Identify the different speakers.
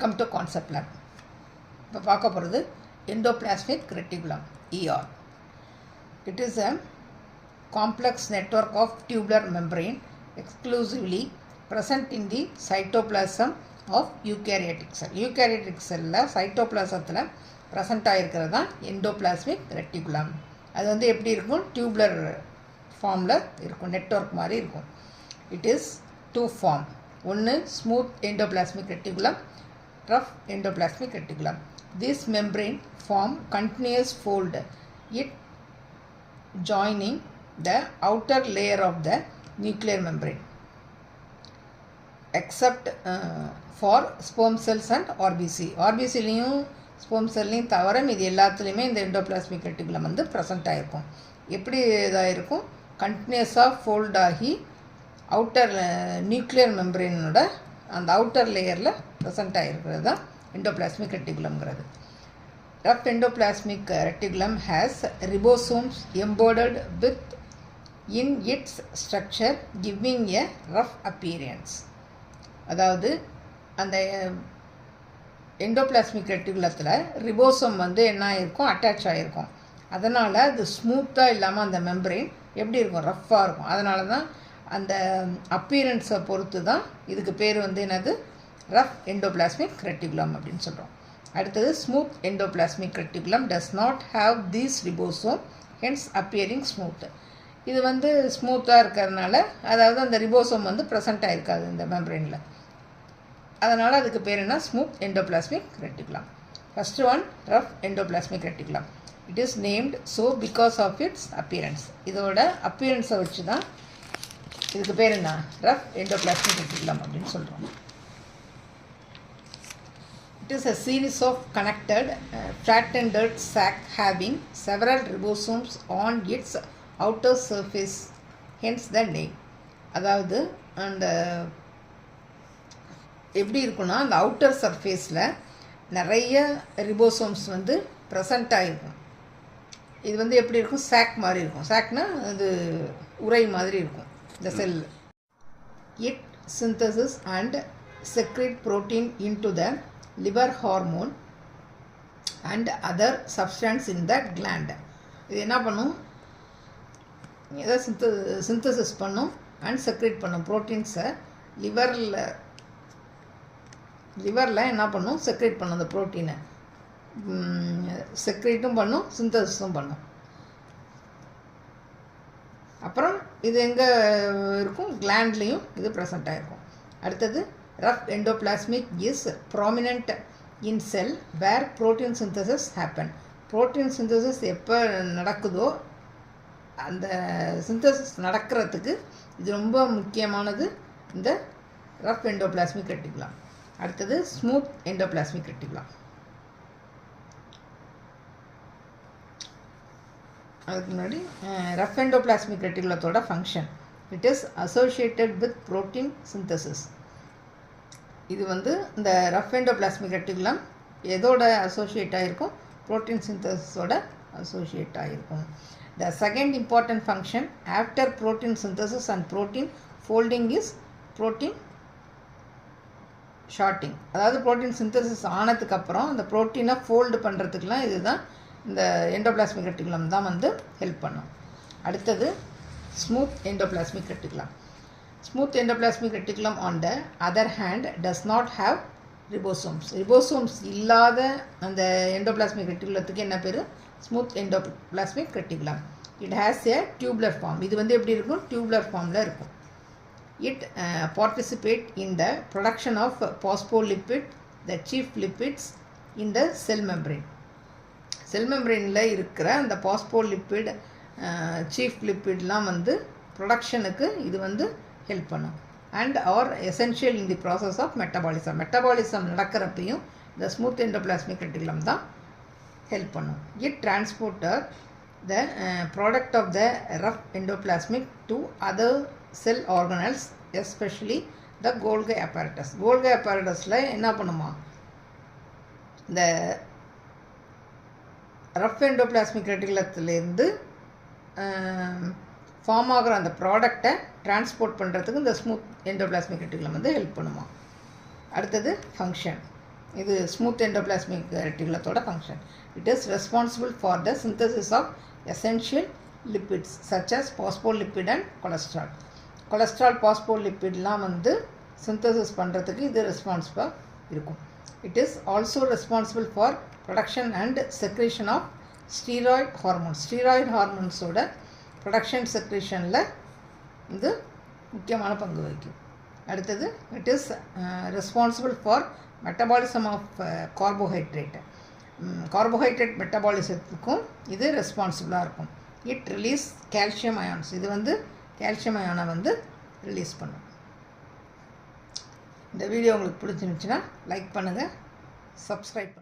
Speaker 1: Welcome to Concept Lab. இப்போ பார்க்க போகிறது endoplasmic reticulum ER. It is a complex network of tubular membrane exclusively present in the cytoplasm of eukaryotic cell. Eukaryotic cell cytoplasmத்தில் present ஆகிருக்கிறது தான் endoplasmic reticulum. அது வந்து எப்படி இருக்கும், tubular ஃபார்மில் இருக்கும், நெட்வொர்க் மாதிரி இருக்கும். It is two form. ஒன்று smooth endoplasmic reticulum, rough endoplasmic reticulum. This membrane form continuous fold, it joining the outer layer of the nuclear membrane, except for sperm cells and RBC. RBCலையும் sperm cellலையும் தவிர இது எல்லாத்துலேயுமே இந்த endoplasmic reticulum வந்து present ஆகிருக்கும். எப்படி இதாக இருக்கும், கண்டினியூஸாக ஃபோல்ட் ஆகி அவுட்டர் நியூக்ளியர் மெம்பரேனோட அந்த அவுட்டர் லேயரில் ப்ரெசண்ட் ஆகிருக்கிறது தான் எண்டோபிளாஸ்மிக் ரெட்டிகுலம்ங்கிறது. Rough endoplasmic reticulum has ribosomes embedded with in its structure giving a rough appearance. அதாவது அந்த எண்டோபிளாஸ்மிக் ரெட்டிகுலத்தில் ரிபோசோம் வந்து என்ன ஆகிருக்கும், அட்டாச் ஆகிருக்கும். அதனால் அது ஸ்மூத்தாக இல்லாமல் அந்த மெம்பரேன் எப்படி இருக்கும், ரஃப்பாக இருக்கும். அதனால தான் அந்த அப்பீரன்ஸை பொறுத்து தான் இதுக்கு பேர் வந்து என்னது, ரஃப் எண்டோபிளாஸ்மிக் ரெட்டிகுலம் அப்படின்னு சொல்கிறோம். அடுத்தது smooth endoplasmic reticulum does not have these ribosome, hence appearing smooth. இது வந்து ஸ்மூத்தாக இருக்கிறதுனால, அதாவது அந்த ரிபோசோம் வந்து ப்ரெசண்ட் ஆகிருக்காது இந்த மெம்பரேனில். அதனால் அதுக்கு பேர் என்ன, smooth endoplasmic reticulum. First one rough endoplasmic reticulum. It is named so because of its appearance. இதோட அப்பியரன்ஸை வச்சு தான் இதுக்கு பேர் என்ன, ரஃப் எண்டோபிளாஸ்மிக் ரெட்டிகுலம் அப்படின்னு சொல்கிறோம். It is a series of connected flattened sac having several ribosomes on its outer surface, hence the name. அதாவது அந்த எப்படி இருக்குன்னா, அந்த அவுட்டர் சர்ஃபேஸில் நிறைய ரிபோசோம்ஸ் வந்து ப்ரெசண்ட் ஆகிருக்கும். இது வந்து எப்படி இருக்கும், சாக் மாதிரி இருக்கும். சாக்னா அது உரை மாதிரி இருக்கும் இந்த செல். It synthesis and secrete protein into the liver hormone and other substance in the gland. இது என்ன பண்ணும், ஏதோ சிந்தசிஸ் பண்ணும் அண்ட் செக்ரேட் பண்ணும் ப்ரோட்டீன்ஸை. லிவரில் என்ன பண்ணும், செக்ரேட் பண்ணும் அந்த ப்ரோட்டீனை. செக்ரேட்டும் பண்ணும், சிந்தசிஸும் பண்ணும். அப்புறம் இது எங்கே இருக்கும், கிளாண்ட்லேயும் இது ப்ரெசண்ட் ஆகிருக்கும். அடுத்தது rough endoplasmic is prominent in cell where protein synthesis happen. Protein synthesis எப்போ நடக்குதோ அந்த சிந்தசிஸ் நடக்கிறதுக்கு இது ரொம்ப முக்கியமானது, இந்த ரஃப் எண்டோபிளாஸ்மிக் ரெட்டிகுலம். அடுத்தது ஸ்மூத் எண்டோபிளாஸ்மிக் ரெட்டிகுலம். அதுக்கு முன்னாடி ரஃப் எண்டோபிளாஸ்மிக் ரெட்டிகுலத்தோட function. It is associated with protein synthesis. இது வந்து இந்த ரஃப் எண்டோபிளாஸ்மிக் ரெட்டிகுலம் எதோட அசோசியேட் ஆகிருக்கும், ப்ரோட்டீன் சிந்தசிஸோட அசோசியேட் ஆகிருக்கும். The second important function after protein synthesis and protein folding is protein sorting. அதாவது ப்ரோட்டீன் சிந்தசிஸ் ஆனதுக்கப்புறம் அந்த ப்ரோட்டீனை ஃபோல்டு பண்ணுறதுக்குலாம் இதுதான் இந்த எண்டோபிளாஸ்மிக் ரெட்டிகுலம் தான் வந்து ஹெல்ப் பண்ணும். அடுத்தது smooth endoplasmic reticulum. Smooth endoplasmic reticulum on the other hand does not have ribosomes. Ribosomes இல்லாத அந்த எண்டோபிளாஸ்மிக் ரெட்டிகுலத்துக்கு என்ன பேர், smooth endoplasmic reticulum. It has a tubular form. இது வந்து எப்படி இருக்கும், டியூப்லர் ஃபார்மில் இருக்கும். It participate in the production of phospholipid, the chief lipids in the cell membrane. Cell மெம்பரேனில் இருக்கிற அந்த பாஸ்போலிப்பிட், சீஃப் லிப்பிட்லாம் வந்து ப்ரொடக்ஷனுக்கு இது வந்து ஹெல்ப் பண்ணும். And are essential in the process of metabolism. Metabolism நடக்கிறப்பையும் இந்த ஸ்மூத் எண்டோபிளாஸ்மிக் ரெட்டிகுலம் தான் ஹெல்ப் பண்ணும். It transporter the product of the rough endoplasmic to other cell organelles, especially the Golgi apparatus. Golgi apparatusல என்ன பண்ணுமா, இந்த rough endoplasmic ரெட்டிகுலத்திலேருந்து form ஆகிற அந்த ப்ராடக்டை டிரான்ஸ்போர்ட் பண்ணுறதுக்கு இந்த ஸ்மூத் எண்டோபிளாஸ்மிக் ரெட்டிகுலம் வந்து ஹெல்ப் பண்ணுமா. அடுத்தது ஃபங்க்ஷன். இது ஸ்மூத் எண்டோபிளாஸ்மிக் ரெட்டிகுலத்தோட function. It is responsible for the synthesis of essential lipids such as phospholipid and cholesterol. Cholesterol பாஸ்போலிப்பிட்லாம் வந்து சிந்தசிஸ் பண்ணுறதுக்கு இது ரெஸ்பான்சிபிளாக இருக்கும். It is also responsible for production and secretion of steroid hormones. Steroid ஹார்மோன்ஸோட production செக்ரேஷனில் இது முக்கியமான பங்கு வகிக்கும். அடுத்தது it is responsible for metabolism of carbohydrate. Carbohydrate மெட்டபாலிசத்துக்கும் இது ரெஸ்பான்சிபிளாக இருக்கும். It release calcium ions. இது வந்து கால்சியம் அயானை வந்து ரிலீஸ் பண்ணும். இந்த வீடியோ உங்களுக்கு பிடிச்சிருந்துச்சுன்னா லைக் பண்ணுங்கள், சப்ஸ்கிரைப் பண்ணுங்கள்.